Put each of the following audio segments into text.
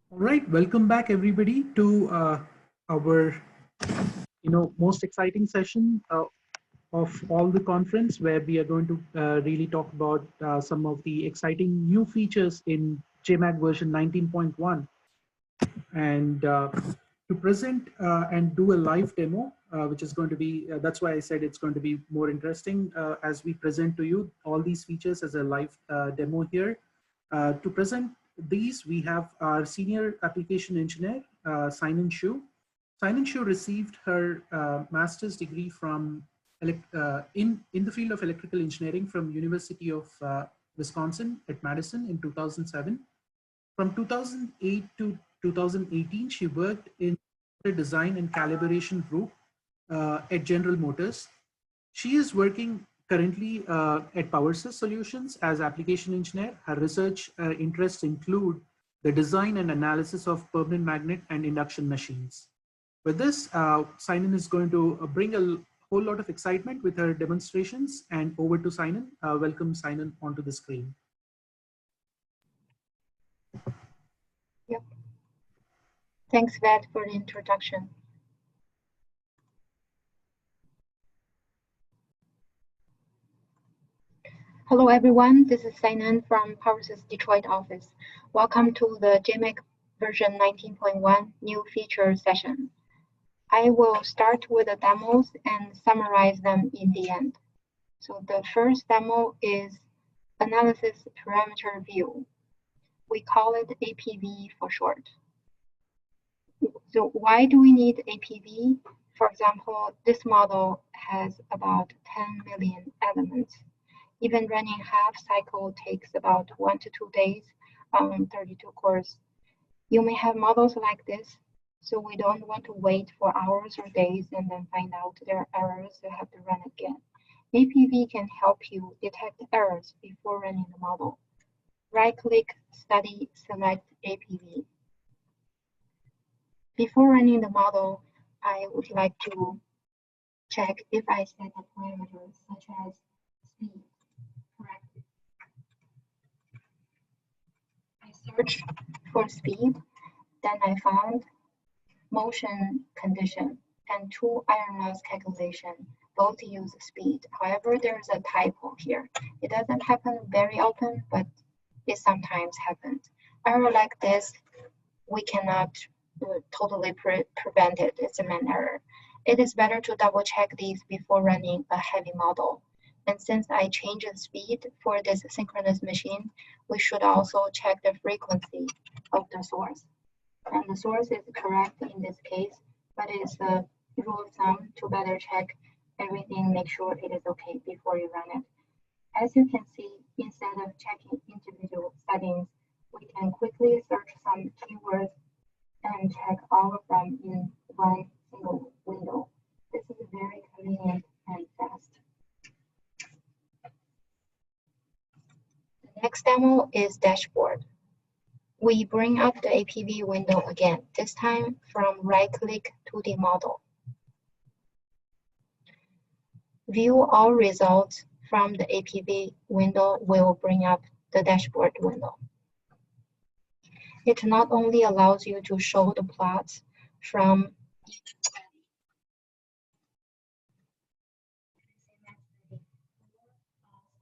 All right, welcome back everybody to our most exciting session of all the conference, where we are going to really talk about some of the exciting new features in JMAG version 19.1. And to present and do a live demo, which is going to be, that's why I said it's going to be more interesting as we present to you all these features as a live demo here. To present these, we have our senior application engineer, Simon Shu. Simon Shu received her master's degree from in the field of electrical engineering from University of Wisconsin at Madison in 2007. From 2008 to 2018, she worked in the design and calibration group at General Motors. She is working currently at PowerSys Solutions as application engineer. Her research interests include the design and analysis of permanent magnet and induction machines. With this, Simon is going to bring a whole lot of excitement with her demonstrations, and over to Simon. Welcome Simon onto the screen. Yep. Thanks, Ved, for the introduction. Hello, everyone. This is Sainan from PowerSys Detroit office. Welcome to the JMAG version 19.1 new feature session. I will start with the demos and summarize them in the end. So the first demo is Analysis Parameter View. We call it APV for short. So why do we need APV? For example, this model has about 10 million elements. Even running half cycle takes about 1 to 2 days on 32 cores. You may have models like this, so we don't want to wait for hours or days and then find out there are errors and have to run again. APV can help you detect errors before running the model. Right-click, Study, select APV. Before running the model, I would like to check if I set a parameter such as speed correctly. I searched for speed, then I found motion condition and two iron loss calculation. Both use speed. However, there's a typo here. It doesn't happen very often, but it sometimes happens. Error like this, we cannot totally prevent it. It's a man error. It is better to double check these before running a heavy model. And since I changed the speed for this synchronous machine, we should also check the frequency of the source. And the source is correct in this case, but it's the rule of thumb to better check everything, make sure it is okay before you run it. As you can see, instead of checking individual settings, we can quickly search some keywords and check all of them in one single window. This is very convenient and fast. The next demo is dashboard. We bring up the APV window again, this time from right-click to the model. View all results from the APV window will bring up the dashboard window. It not only allows you to show the plots from each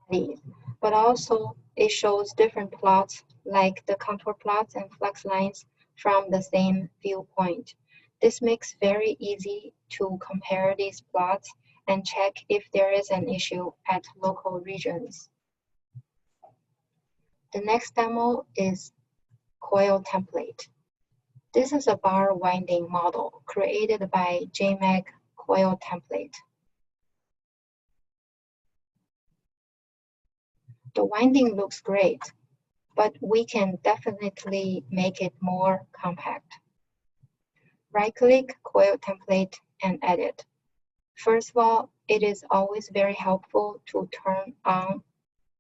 study, but also it shows different plots like the contour plots and flex lines from the same viewpoint. This makes very easy to compare these plots and check if there is an issue at local regions. The next demo is coil template. This is a bar winding model created by JMAG coil template. The winding looks great, but we can definitely make it more compact. Right-click coil template and edit. First of all, it is always very helpful to turn on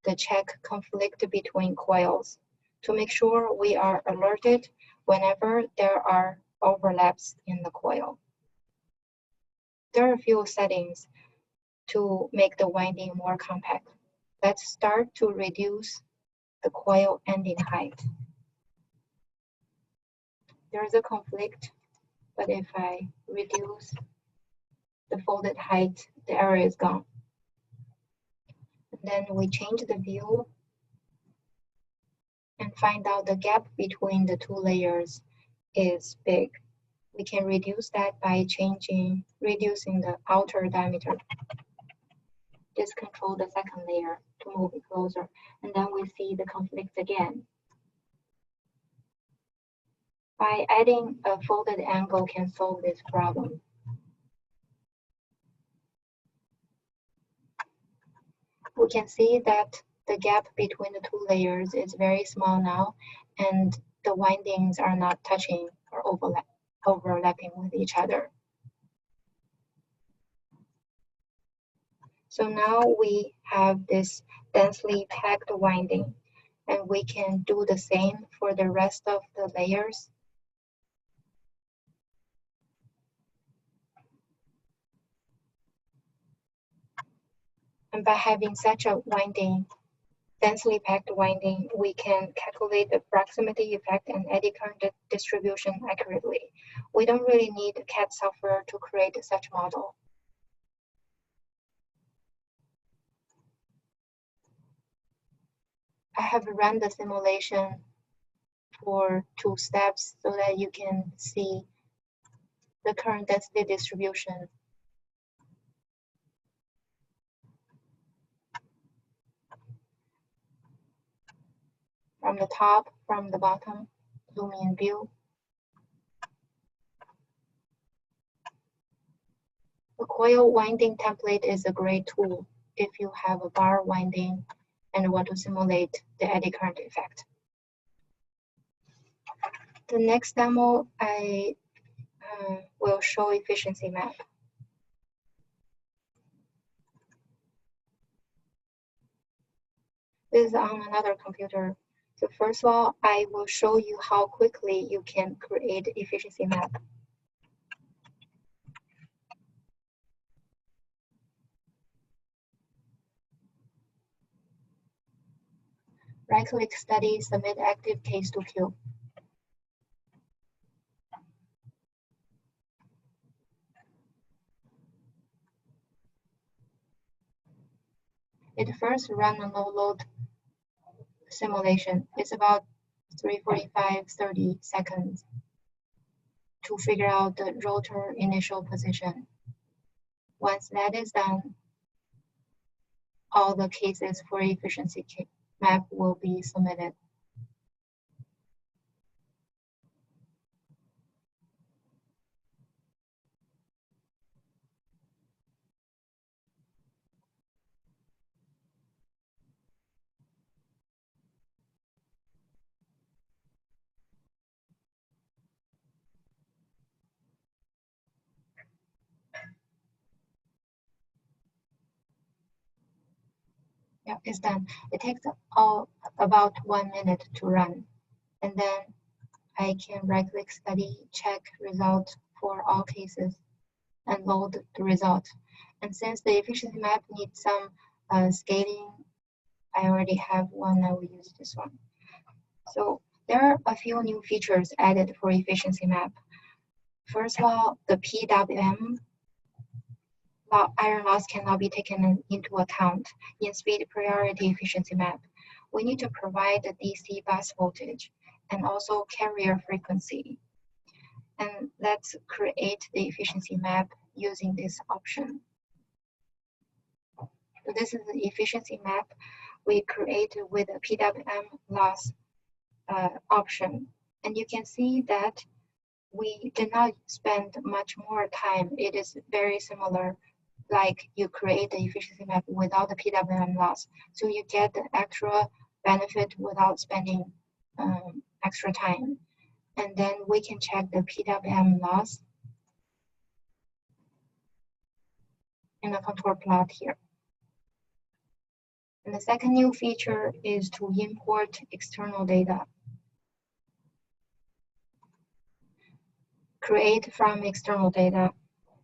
the check conflict between coils to make sure we are alerted whenever there are overlaps in the coil. There are a few settings to make the winding more compact. Let's start to reduce the coil ending height. There is a conflict, but if I reduce the folded height, the error is gone. And then we change the view and find out the gap between the two layers is big. We can reduce that by reducing the outer diameter. Just control the second layer to move it closer, and then we see the conflict again. By adding a folded angle can solve this problem. We can see that the gap between the two layers is very small now, and the windings are not touching or overlapping with each other. So now we have this densely packed winding, and we can do the same for the rest of the layers. And by having such a densely packed winding, we can calculate the proximity effect and eddy current distribution accurately. We don't really need CAD software to create such model. I have run the simulation for 2 steps so that you can see the current density distribution. From the top, from the bottom, zoom in view. The coil winding template is a great tool if you have a bar winding and want to simulate the eddy current effect. The next demo, I will show efficiency map. This is on another computer. So first of all, I will show you how quickly you can create efficiency map. Right-click Study, Submit Active Case to Queue. It first runs a no-load simulation. It's about 3:45-30 seconds to figure out the rotor initial position. Once that is done, all the cases for efficiency map will be submitted. Yeah, it's done. It takes about 1 minute to run. And then I can right-click Study, check result for all cases, and load the result. And since the efficiency map needs some scaling, I already have one. I will use this one. So there are a few new features added for efficiency map. First of all, the PWM iron loss cannot be taken into account in speed priority efficiency map. We need to provide the DC bus voltage and also carrier frequency. And let's create the efficiency map using this option. So this is the efficiency map we created with a PWM loss option. And you can see that we did not spend much more time. It is very similar, like you create the efficiency map without the PWM loss. So you get the extra benefit without spending extra time. And then we can check the PWM loss in the contour plot here. And the second new feature is to import external data. Create from external data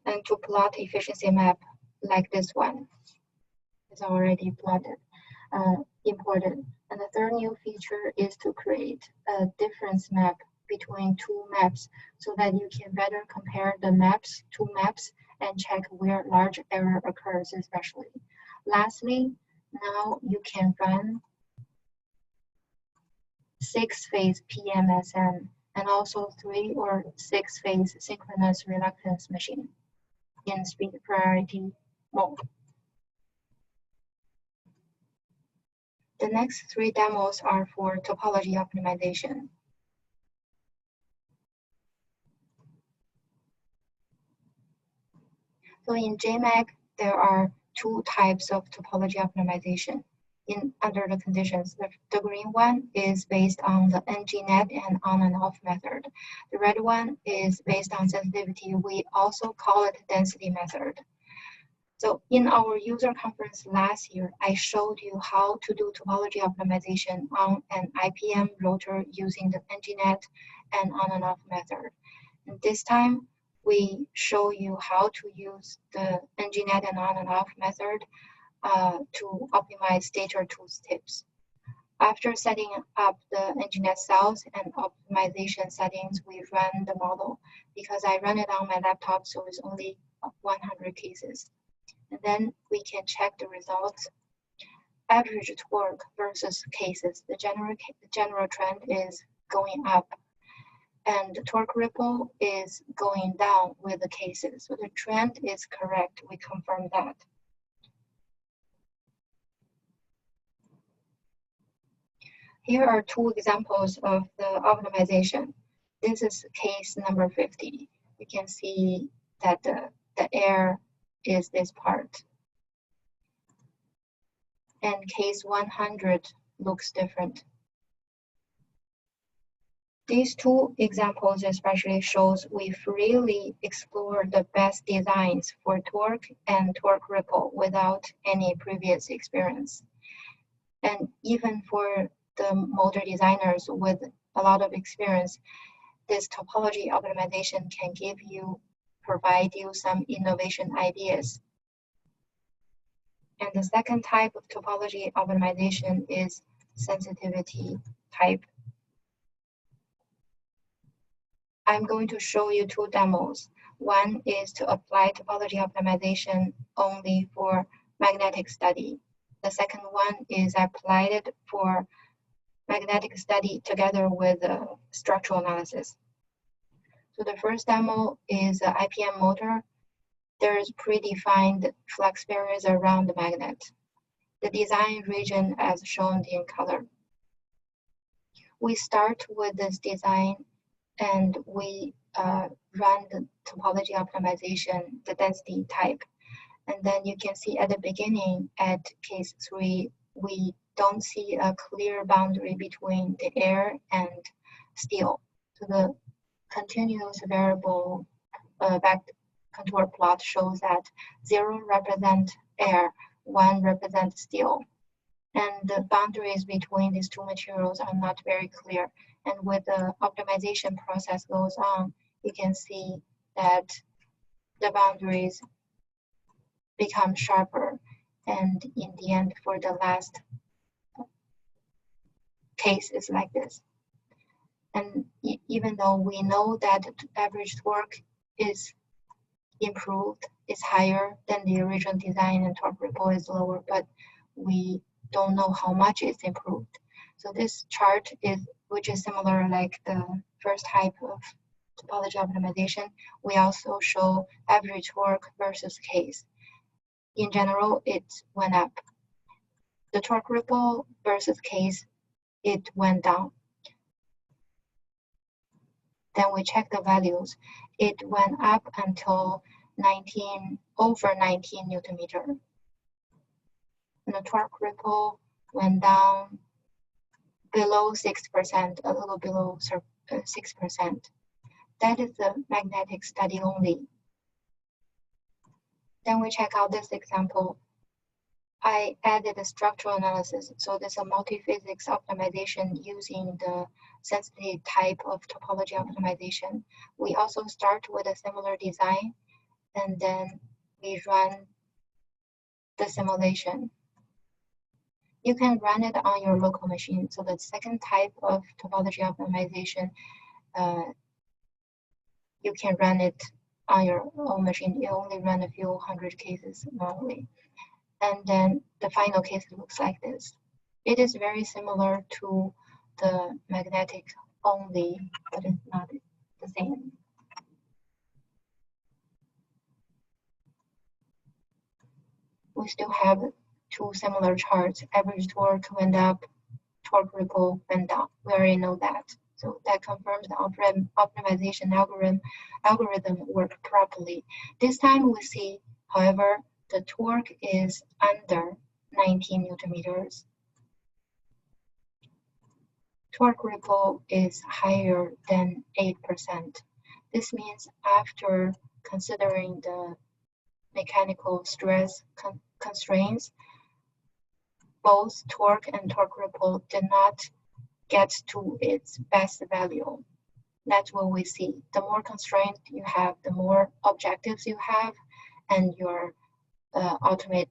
and to plot efficiency map like this one. It's already plotted, imported. And the third new feature is to create a difference map between two maps so that you can better compare the two maps, and check where large error occurs especially. Lastly, now you can run 6-phase PMSM and also 3 or 6-phase synchronous reluctance machine in speed priority mode. The next 3 demos are for topology optimization. So in JMAG, there are 2 types of topology optimization under the conditions. The green one is based on the NGNet and on and off method. The red one is based on sensitivity. We also call it density method. So in our user conference last year, I showed you how to do topology optimization on an IPM router using the NGNet and on and off method. And this time, we show you how to use the NGNet and on and off method to optimize data tools tips. After setting up the NGNet cells and optimization settings, we run the model because I run it on my laptop, so it's only 100 cases. And then we can check the results. Average torque versus cases. The general trend is going up, and the torque ripple is going down with the cases. So the trend is correct. We confirm that. Here are 2 examples of the optimization. This is case number 50. You can see that the air is this part. And case 100 looks different. These 2 examples especially shows we've really explored the best designs for torque and torque ripple without any previous experience. And even for the motor designers with a lot of experience, this topology optimization can provide you some innovation ideas. And the second type of topology optimization is sensitivity type. I'm going to show you 2 demos. One is to apply topology optimization only for magnetic study. The second one is I applied it for magnetic study together with structural analysis. So the first demo is an IPM motor. There's predefined flux barriers around the magnet. The design region as shown in color. We start with this design and we run the topology optimization, the density type. And then you can see at the beginning at case 3, we don't see a clear boundary between the air and steel. So the continuous variable back contour plot shows that 0 represents air, 1 represents steel. And the boundaries between these 2 materials are not very clear. And with the optimization process goes on, you can see that the boundaries become sharper. And in the end, for the last case is like this. And even though we know that average torque is improved, is higher than the original design and torque ripple is lower, but we don't know how much it's improved. So this chart which is similar like the first type of topology optimization, we also show average torque versus case. In general, it went up. The torque ripple versus case, it went down. Then we check the values. It went up until over 19 Newton meter. And the torque ripple went down below 6%, a little below 6%. That is the magnetic study only. Then we check out this example. I added a structural analysis. So there's a multi-physics optimization using the sensitive type of topology optimization. We also start with a similar design, and then we run the simulation. You can run it on your local machine. So the second type of topology optimization you can run it on your own machine. You only run a few hundred cases normally. And then the final case looks like this. It is very similar to the magnetic only, but it's not the same. We still have two similar charts. Average torque went up, torque ripple went down. We already know that. So that confirms the optimization algorithm worked properly. This time we see, however, the torque is under 19 Newton meters. Torque ripple is higher than 8%. This means after considering the mechanical stress constraints, both torque and torque ripple did not get to its best value. That's what we see. The more constraints you have, the more objectives you have, and your ultimate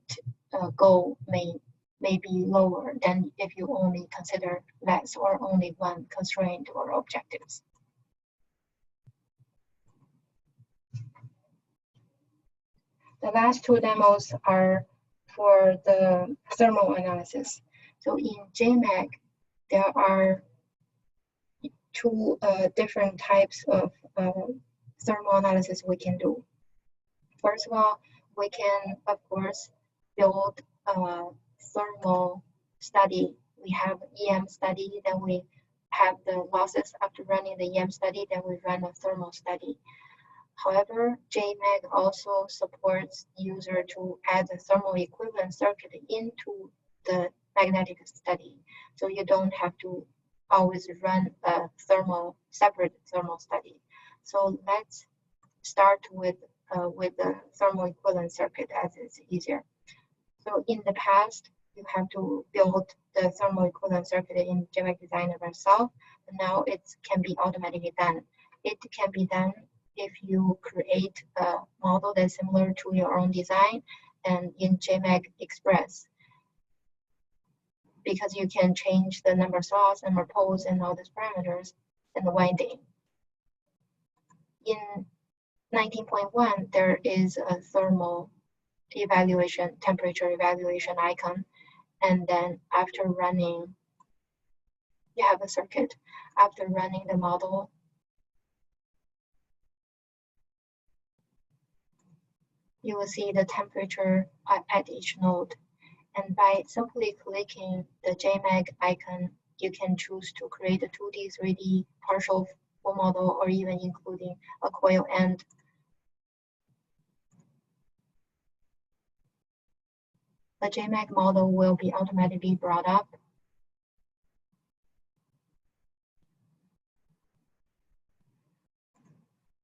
goal may be lower than if you only consider less or only one constraint or objectives. The last two demos are for the thermal analysis. So in JMAG, there are two different types of thermal analysis we can do. First of all, we can, of course, build a thermal study. We have EM study, then we have the losses after running the EM study, then we run a thermal study. However, JMAG also supports user to add the thermal equivalent circuit into the magnetic study. So you don't have to always run a separate thermal study. So let's start with the thermal equivalent circuit as it's easier. So in the past, you have to build the thermal equivalent circuit in JMAG-Designer Ver itself, but now it can be automatically done. It can be done if you create a model that's similar to your own design and in JMAG Express, because you can change the number of slots, number of poles, and all these parameters and the winding. In 19.1, there is a thermal evaluation, temperature evaluation icon, and then after running, you have a circuit. After running the model, you will see the temperature at each node. And by simply clicking the JMAG icon, you can choose to create a 2D, 3D, partial full model, or even including a coil end. The JMAG model will be automatically brought up.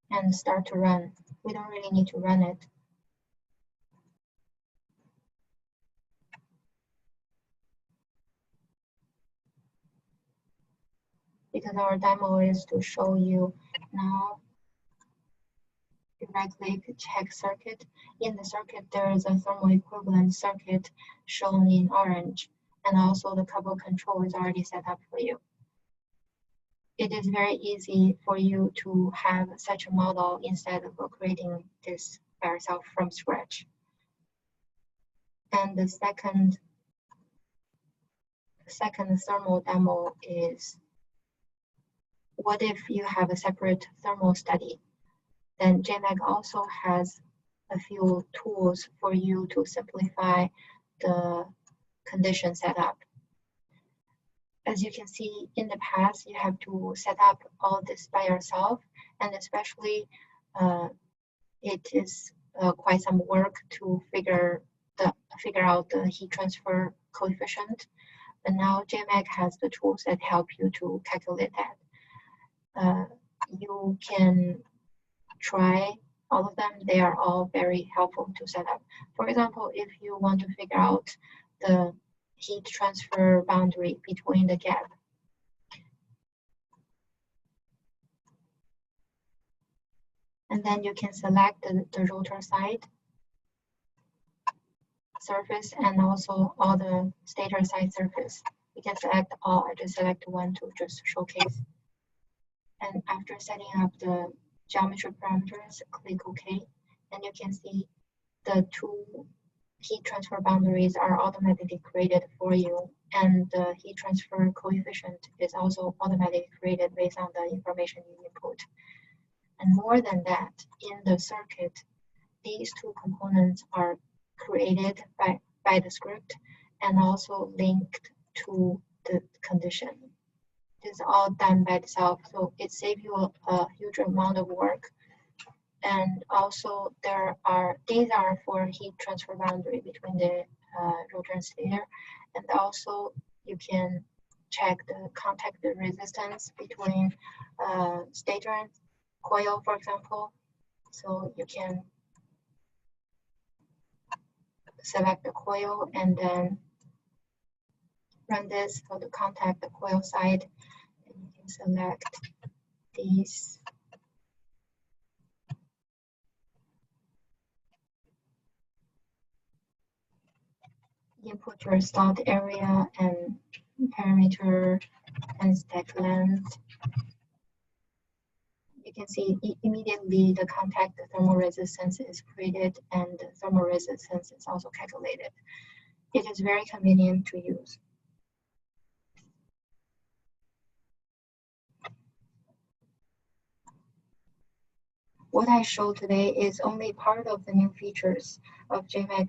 And start to run. We don't really need to run it. Because our demo is to show you now. If I click check circuit, in the circuit there is a thermal equivalent circuit shown in orange, and also the couple control is already set up for you. It is very easy for you to have such a model instead of creating this by yourself from scratch. And the second thermal demo is, what if you have a separate thermal study? Then JMAG also has a few tools for you to simplify the condition setup. As you can see, in the past, you have to set up all this by yourself, and especially it is quite some work to figure out the heat transfer coefficient. But now JMAG has the tools that help you to calculate that. You can try all of them. They are all very helpful to set up. For example, if you want to figure out the heat transfer boundary between the gap, and then you can select the rotor side surface and also all the stator side surface. You can select all. I just select one to just showcase. And after setting up the geometry parameters, click OK, and you can see the two heat transfer boundaries are automatically created for you, and the heat transfer coefficient is also automatically created based on the information you input. And more than that, in the circuit, these two components are created by the script and also linked to the condition. It's all done by itself, so it saves you a huge amount of work. And also these are for heat transfer boundary between the rotor and stator. And also you can check the contact resistance between stator and coil, for example. So you can select the coil and then run this for the contact the coil side. And you can select these. Input your slot area and parameter and stack length. You can see immediately the contact thermal resistance is created and the thermal resistance is also calculated. It is very convenient to use. What I showed today is only part of the new features of JMAG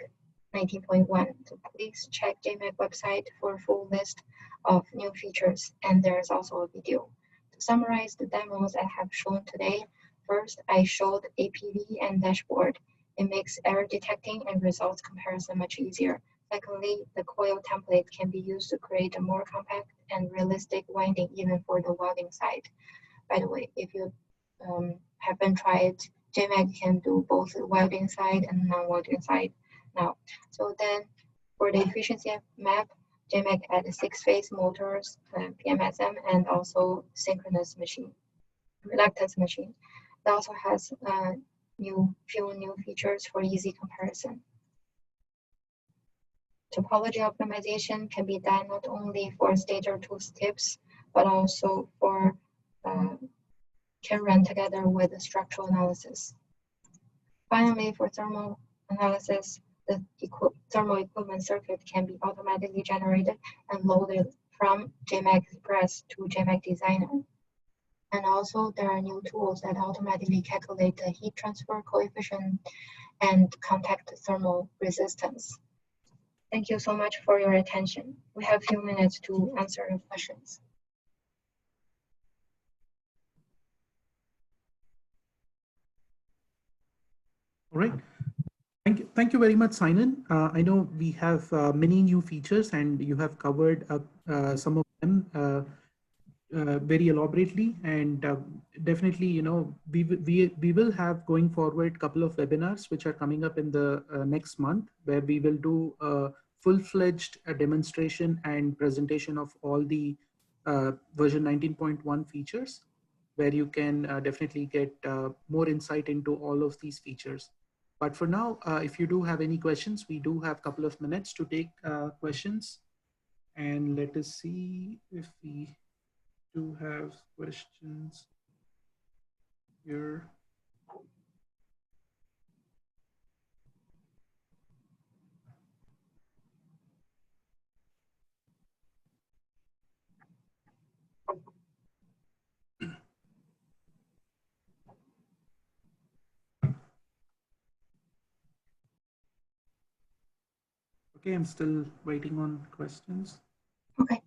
19.1. So please check JMAG website for a full list of new features, and there's also a video. To summarize the demos I have shown today, first I showed APV and dashboard. It makes error detecting and results comparison much easier. Secondly, the coil template can be used to create a more compact and realistic winding even for the welding side. By the way, if you haven't tried, JMAG can do both the welding side and non-welding side now. So then for the efficiency map, JMAG added 6-phase motors, PMSM, and also synchronous machine, reluctance machine. It also has few new features for easy comparison. Topology optimization can be done not only for stator tooth tips, but also for can run together with the structural analysis. Finally, for thermal analysis, the thermal equivalent circuit can be automatically generated and loaded from JMAG Express to JMAG Designer. And also, there are new tools that automatically calculate the heat transfer coefficient and contact thermal resistance. Thank you so much for your attention. We have a few minutes to answer your questions. All right. Thank you very much, Simon. I know we have many new features, and you have covered some of them very elaborately. And definitely, you know, we will have going forward a couple of webinars which are coming up in the next month, where we will do a full-fledged demonstration and presentation of all the version 19.1 features, where you can definitely get more insight into all of these features. But for now, if you do have any questions, we do have a couple of minutes to take questions. And let us see if we do have questions here. Okay, I'm still waiting on questions. Okay.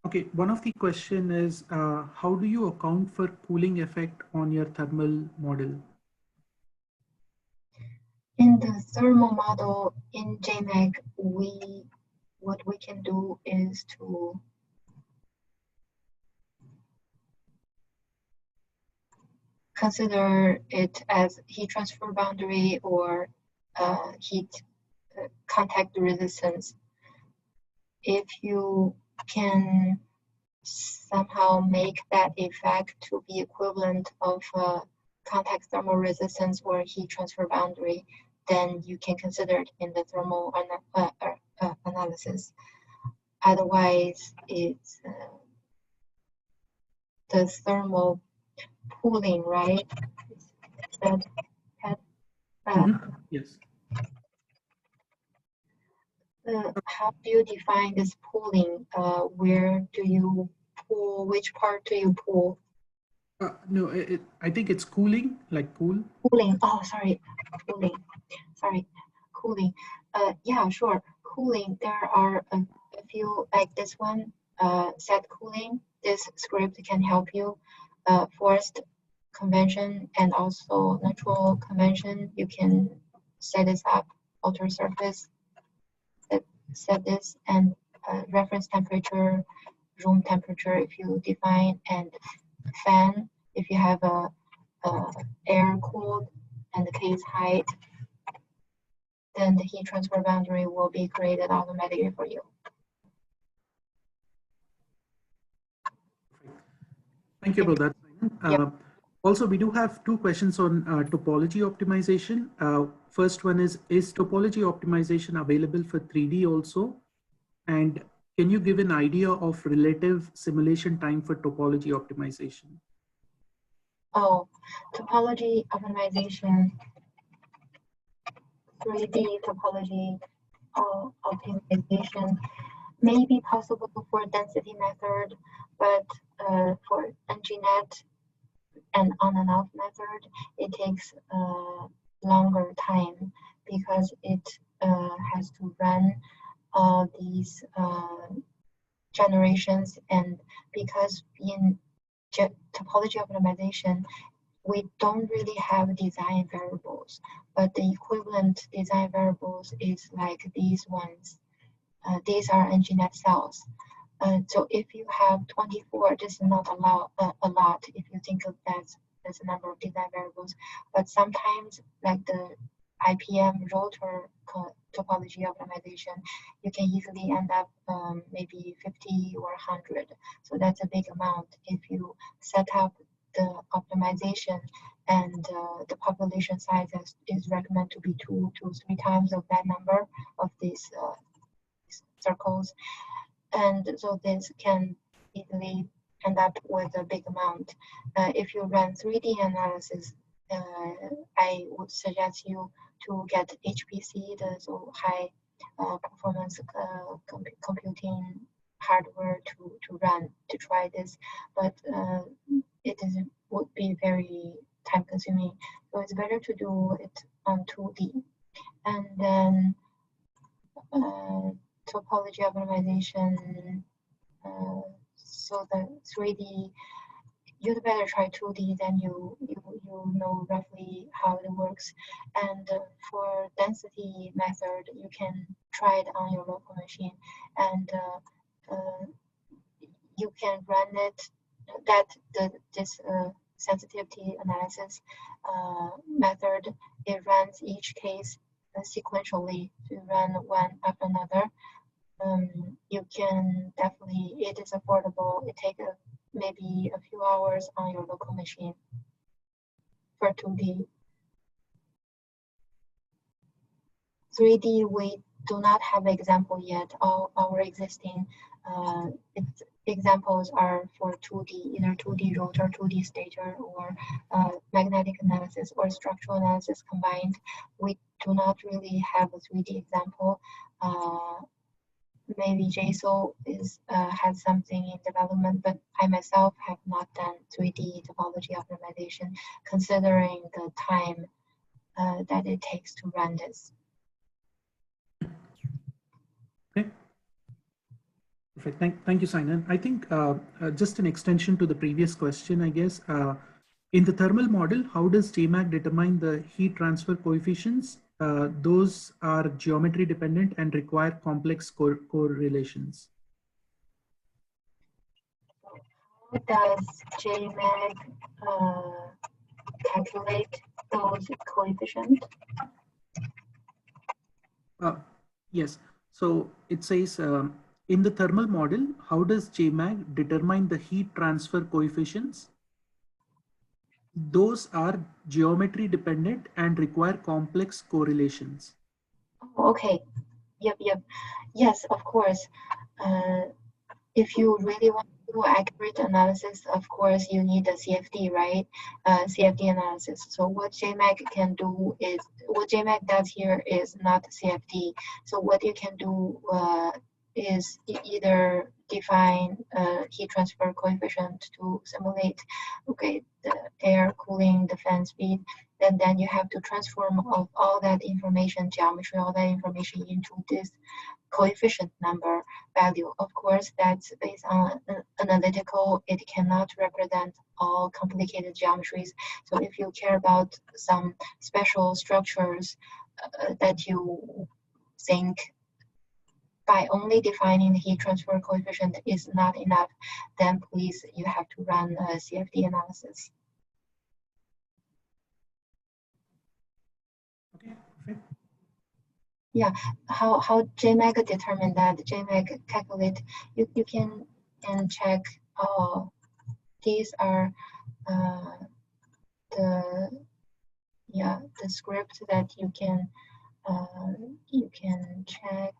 Okay, one of the question is, how do you account for cooling effect on your thermal model? In the thermal model in JMAG, what we can do is to consider it as heat transfer boundary or heat contact resistance. If you can somehow make that effect to be equivalent of contact thermal resistance or heat transfer boundary, then you can consider it in the thermal analysis. Otherwise, it's the thermal pooling, right? Yes. How do you define this pooling? Where do you pull? Which part do you pull? No, I think it's cooling, like cool. Cooling. Oh, sorry, cooling. Sorry, cooling. Yeah, sure. Cooling. There are a few like this one. Set cooling. This script can help you. Forced convention and also natural convention. You can set this up. Alter surface. Set this and reference temperature, room temperature if you define, and fan if you have a air cooled and the case height, then the heat transfer boundary will be created automatically for you. Thank you about that. Yep. Also, we do have two questions on topology optimization. First one is topology optimization available for 3D also? And can you give an idea of relative simulation time for topology optimization? Oh, topology optimization, 3D topology optimization may be possible for density method, but for NGNet and on and off method, it takes longer time because it has to run all these generations, and because in topology optimization, we don't really have design variables, but the equivalent design variables is like these ones. These are NGNet cells. So if you have 24, this is not a lot if you think of that as a number of design variables. But sometimes, like the IPM rotor topology optimization, you can easily end up maybe 50 or 100. So that's a big amount if you set up the optimization and the population size is recommended to be 2 to 3 times of that number of these circles. And so this can easily end up with a big amount. If you run 3D analysis, I would suggest you to get HPC, the so high performance computing hardware to run to try this, but would be very time consuming. So it's better to do it on 2D. And then topology optimization. So the 3D, you'd better try 2D, then you know roughly how it works. And for density method, you can try it on your local machine, and you can run it. This sensitivity analysis method, it runs each case sequentially to run one after another. You can definitely, it is affordable. It takes maybe a few hours on your local machine for 2D. 3D, we do not have example yet. All our existing examples are for 2D, either 2D rotor, 2D stator, or magnetic analysis or structural analysis combined. We do not really have a 3D example. Maybe JSO has something in development, but I myself have not done 3D topology optimization, considering the time that it takes to run this. Okay. Perfect. Thank you, Sainan. I think just an extension to the previous question, I guess. In the thermal model, how does JMAG determine the heat transfer coefficients? Those are geometry dependent and require complex correlations. How does JMAG calculate those coefficients? Yes. So it says in the thermal model, how does JMAG determine the heat transfer coefficients? Those are geometry dependent and require complex correlations. Oh, okay. Yep. Yes, of course. Uh, if you really want to do accurate analysis, of course, you need a CFD, right? CFD analysis. So what JMAG can do is, what JMAG does here is not CFD. So what you can do is either define heat transfer coefficient to simulate, okay, the air cooling, the fan speed, and then you have to transform all that information, geometry, all that information into this coefficient number value. Of course, that's based on analytical. It cannot represent all complicated geometries. So if you care about some special structures that you think by only defining the heat transfer coefficient is not enough, then please you have to run a CFD analysis. Okay, perfect. Yeah, how JMAG determine that? JMAG calculate. You can check. Oh, these are uh, the the script that you can check.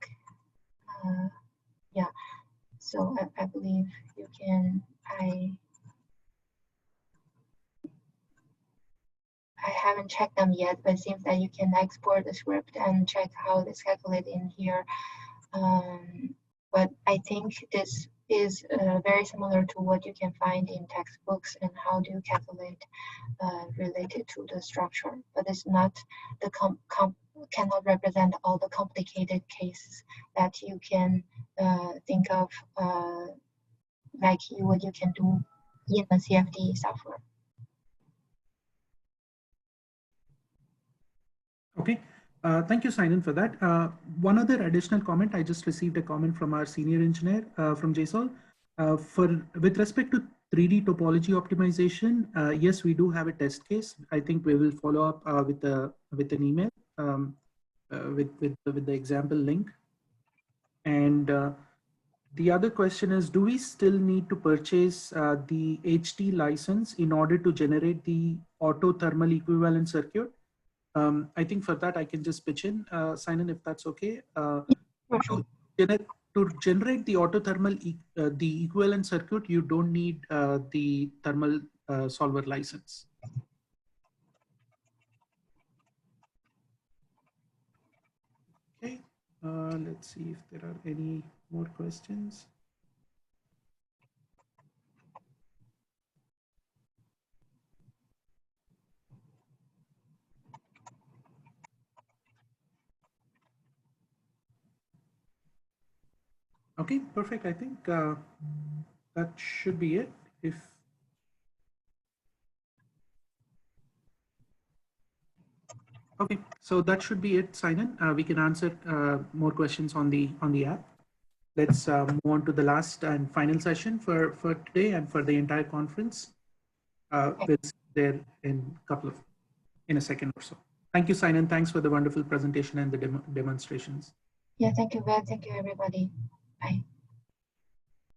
Uh, yeah, so I believe you can. I haven't checked them yet, but it seems that you can export the script and check how it's calculated in here. But I think this is very similar to what you can find in textbooks and how do you calculate related to the structure. But it's not the cannot represent all the complicated cases that you can think of, like what you can do in the CFD software. Okay. Thank you, Simon, for that. One other additional comment, I just received a comment from our senior engineer from JSOL. With respect to 3D topology optimization, yes, we do have a test case. I think we will follow up with an email with the example link. And the other question is, do we still need to purchase the HT license in order to generate the auto thermal equivalent circuit? I think for that, I can just pitch in, Simon, if that's okay. Sure. To generate the autothermal, the equivalent circuit, you don't need the thermal solver license. Okay, let's see if there are any more questions. Okay, perfect. I think that should be it. Okay, so that should be it, Simon. We can answer more questions on the app. Let's move on to the last and final session for today and for the entire conference. We'll see there in a second or so. Thank you, Simon. Thanks for the wonderful presentation and the demonstrations. Yeah, thank you, Beth. Thank you, everybody. Bye.